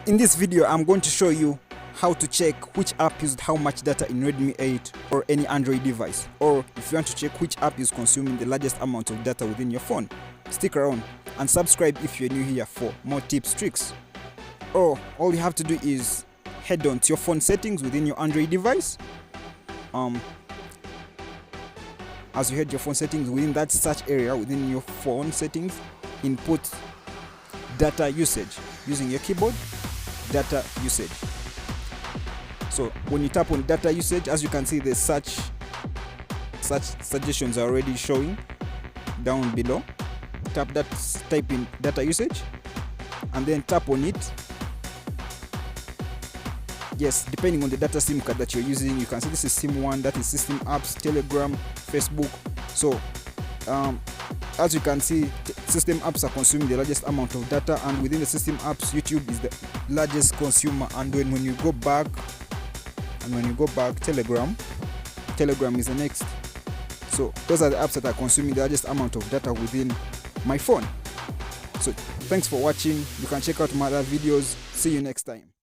In this video, I'm going to show you how to check which app used how much data in Redmi 8 or any Android device, or if you want to check which app is consuming the largest amount of data within your phone. Stick around and subscribe if you're new here for more tips, tricks. Or all you have to do is head on to your phone settings within your Android device. As you head your phone settings, within that search area within your phone settings, input data usage using your keyboard. Data usage. So when you tap on data usage, as you can see, the search suggestions are already showing down below. Type in data usage and then tap on it. Yes, depending on the data SIM card that you're using, you can see this is SIM 1, that is system apps, Telegram, Facebook. So as you can see, system apps are consuming the largest amount of data, and within the system apps, YouTube is the largest consumer. And when you go back, Telegram is the next. So those are the apps that are consuming the largest amount of data within my phone. So thanks for watching. You can check out my other videos. See you next time.